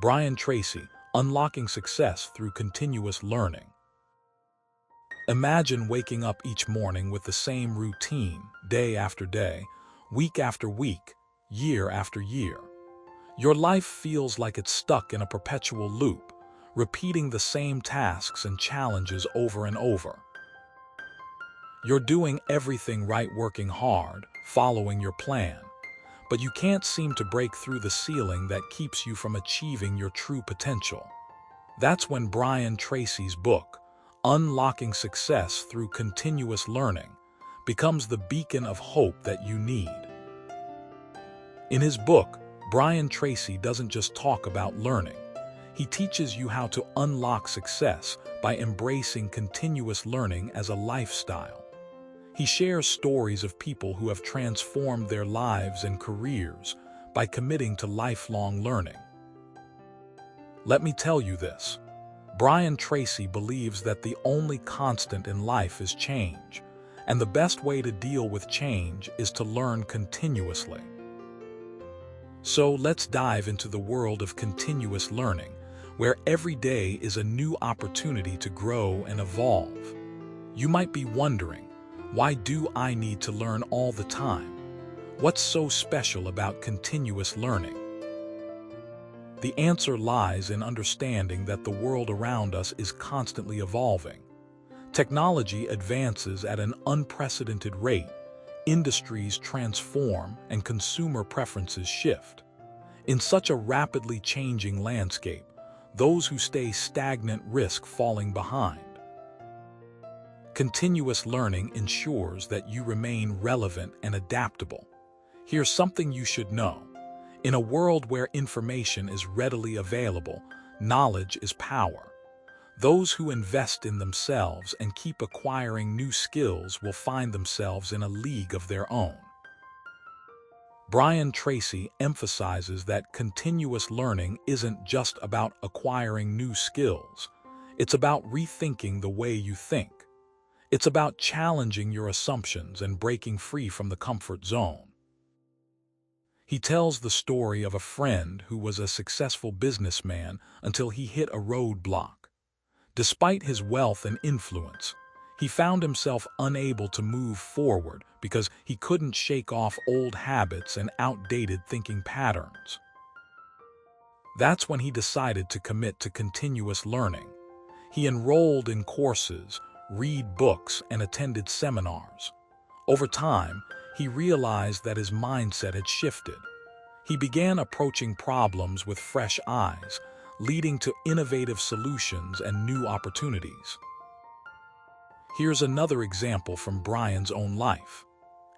Brian Tracy, Unlocking Success Through Continuous Learning. Imagine waking up each morning with the same routine, day after day, week after week, year after year. Your life feels like it's stuck in a perpetual loop, repeating the same tasks and challenges over and over. You're doing everything right, working hard, following your plan, but you can't seem to break through the ceiling that keeps you from achieving your true potential. That's when Brian Tracy's book, Unlocking Success Through Continuous Learning, becomes the beacon of hope that you need. In his book, Brian Tracy doesn't just talk about learning. He teaches you how to unlock success by embracing continuous learning as a lifestyle. He shares stories of people who have transformed their lives and careers by committing to lifelong learning. Let me tell you this. Brian Tracy believes that the only constant in life is change, and the best way to deal with change is to learn continuously. So let's dive into the world of continuous learning, where every day is a new opportunity to grow and evolve. You might be wondering, why do I need to learn all the time? What's so special about continuous learning? The answer lies in understanding that the world around us is constantly evolving. Technology advances at an unprecedented rate, industries transform, and consumer preferences shift. In such a rapidly changing landscape, those who stay stagnant risk falling behind. Continuous learning ensures that you remain relevant and adaptable. Here's something you should know. In a world where information is readily available, knowledge is power. Those who invest in themselves and keep acquiring new skills will find themselves in a league of their own. Brian Tracy emphasizes that continuous learning isn't just about acquiring new skills. It's about rethinking the way you think. It's about challenging your assumptions and breaking free from the comfort zone. He tells the story of a friend who was a successful businessman until he hit a roadblock. Despite his wealth and influence, he found himself unable to move forward because he couldn't shake off old habits and outdated thinking patterns. That's when he decided to commit to continuous learning. He enrolled in courses, read books, and attended seminars. Over time, he realized that his mindset had shifted. He began approaching problems with fresh eyes, leading to innovative solutions and new opportunities. Here's another example from Brian's own life.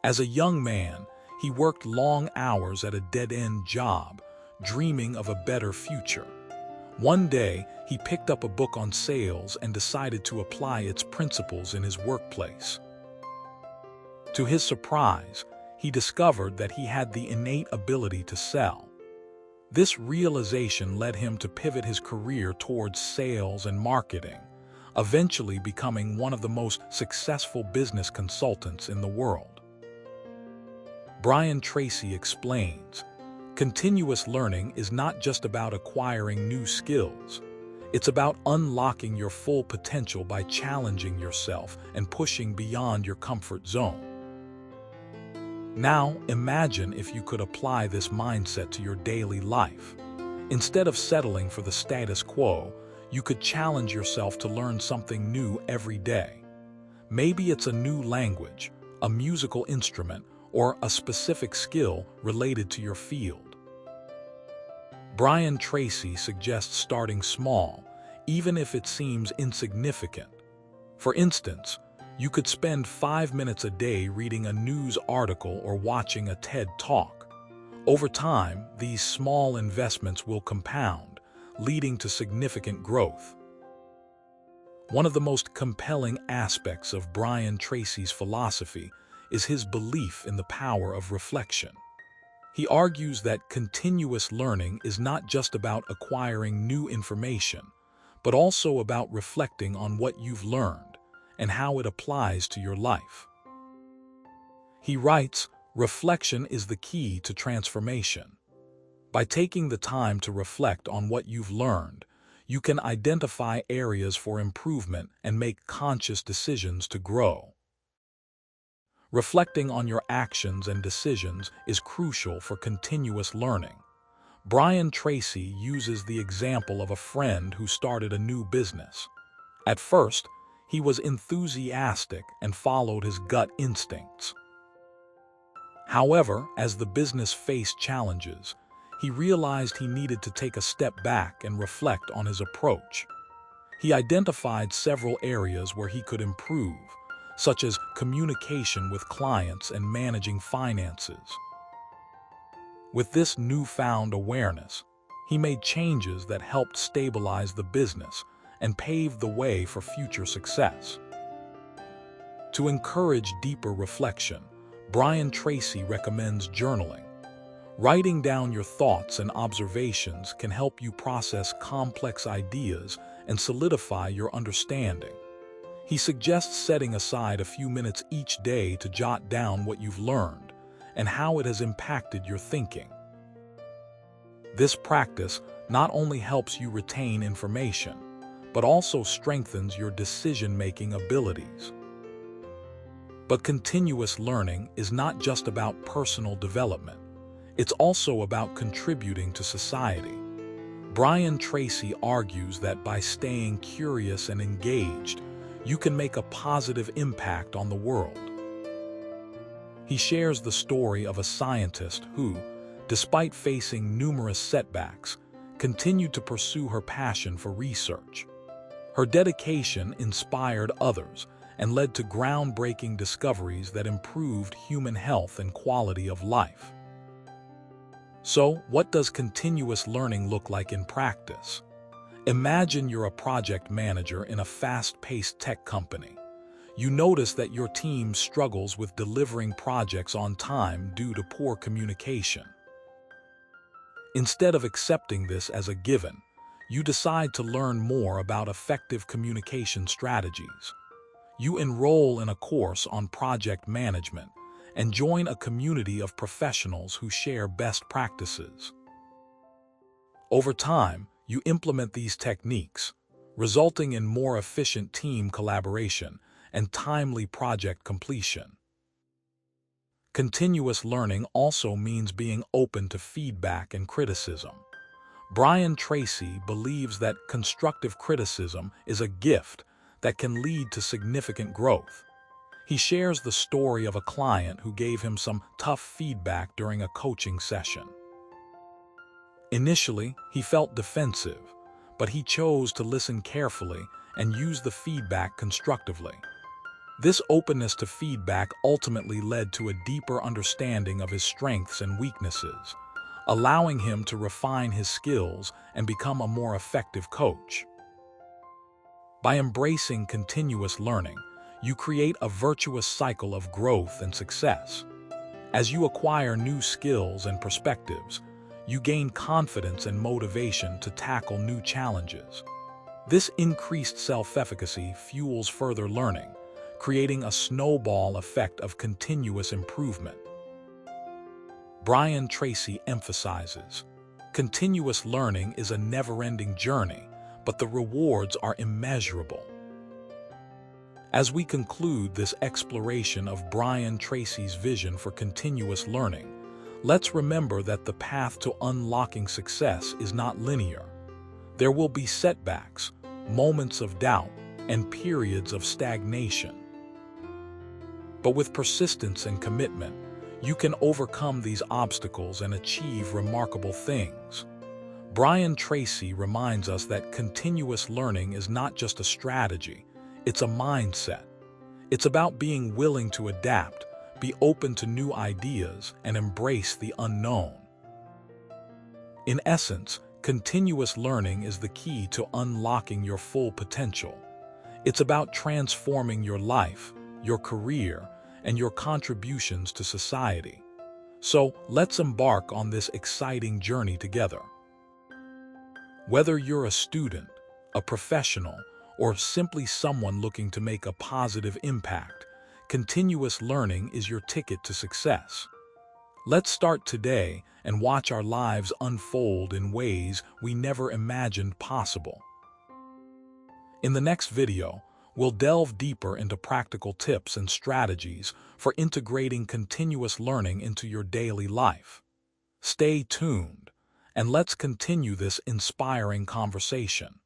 As a young man, he worked long hours at a dead-end job, dreaming of a better future. One day, he picked up a book on sales and decided to apply its principles in his workplace. To his surprise, he discovered that he had the innate ability to sell. This realization led him to pivot his career towards sales and marketing, eventually becoming one of the most successful business consultants in the world. Brian Tracy explains, continuous learning is not just about acquiring new skills. It's about unlocking your full potential by challenging yourself and pushing beyond your comfort zone. Now, imagine if you could apply this mindset to your daily life. Instead of settling for the status quo, you could challenge yourself to learn something new every day. Maybe it's a new language, a musical instrument, or a specific skill related to your field. Brian Tracy suggests starting small, even if it seems insignificant. For instance, you could spend 5 minutes a day reading a news article or watching a TED Talk. Over time, these small investments will compound, leading to significant growth. One of the most compelling aspects of Brian Tracy's philosophy is his belief in the power of reflection. He argues that continuous learning is not just about acquiring new information, but also about reflecting on what you've learned and how it applies to your life. He writes, reflection is the key to transformation. By taking the time to reflect on what you've learned, you can identify areas for improvement and make conscious decisions to grow. Reflecting on your actions and decisions is crucial for continuous learning. Brian Tracy uses the example of a friend who started a new business. At first, he was enthusiastic and followed his gut instincts. However, as the business faced challenges, he realized he needed to take a step back and reflect on his approach. He identified several areas where he could improve, such as communication with clients and managing finances. With this newfound awareness, he made changes that helped stabilize the business and paved the way for future success. To encourage deeper reflection, Brian Tracy recommends journaling. Writing down your thoughts and observations can help you process complex ideas and solidify your understanding. He suggests setting aside a few minutes each day to jot down what you've learned and how it has impacted your thinking. This practice not only helps you retain information, but also strengthens your decision-making abilities. But continuous learning is not just about personal development. It's also about contributing to society. Brian Tracy argues that by staying curious and engaged, you can make a positive impact on the world. He shares the story of a scientist who, despite facing numerous setbacks, continued to pursue her passion for research. Her dedication inspired others and led to groundbreaking discoveries that improved human health and quality of life. So, what does continuous learning look like in practice? Imagine you're a project manager in a fast-paced tech company. You notice that your team struggles with delivering projects on time due to poor communication. Instead of accepting this as a given, you decide to learn more about effective communication strategies. You enroll in a course on project management and join a community of professionals who share best practices. Over time, you implement these techniques, resulting in more efficient team collaboration and timely project completion. Continuous learning also means being open to feedback and criticism. Brian Tracy believes that constructive criticism is a gift that can lead to significant growth. He shares the story of a client who gave him some tough feedback during a coaching session. Initially, he felt defensive, but he chose to listen carefully and use the feedback constructively. This openness to feedback ultimately led to a deeper understanding of his strengths and weaknesses, allowing him to refine his skills and become a more effective coach. By embracing continuous learning, you create a virtuous cycle of growth and success. As you acquire new skills and perspectives, you gain confidence and motivation to tackle new challenges. This increased self-efficacy fuels further learning, creating a snowball effect of continuous improvement. Brian Tracy emphasizes, continuous learning is a never-ending journey, but the rewards are immeasurable. As we conclude this exploration of Brian Tracy's vision for continuous learning, let's remember that the path to unlocking success is not linear. There will be setbacks, moments of doubt, and periods of stagnation. But with persistence and commitment, you can overcome these obstacles and achieve remarkable things. Brian Tracy reminds us that continuous learning is not just a strategy, it's a mindset. It's about being willing to adapt, be open to new ideas, and embrace the unknown. In essence, continuous learning is the key to unlocking your full potential. It's about transforming your life, your career, and your contributions to society. So let's embark on this exciting journey together. Whether you're a student, a professional, or simply someone looking to make a positive impact, continuous learning is your ticket to success. Let's start today and watch our lives unfold in ways we never imagined possible. In the next video, we'll delve deeper into practical tips and strategies for integrating continuous learning into your daily life. Stay tuned, and let's continue this inspiring conversation.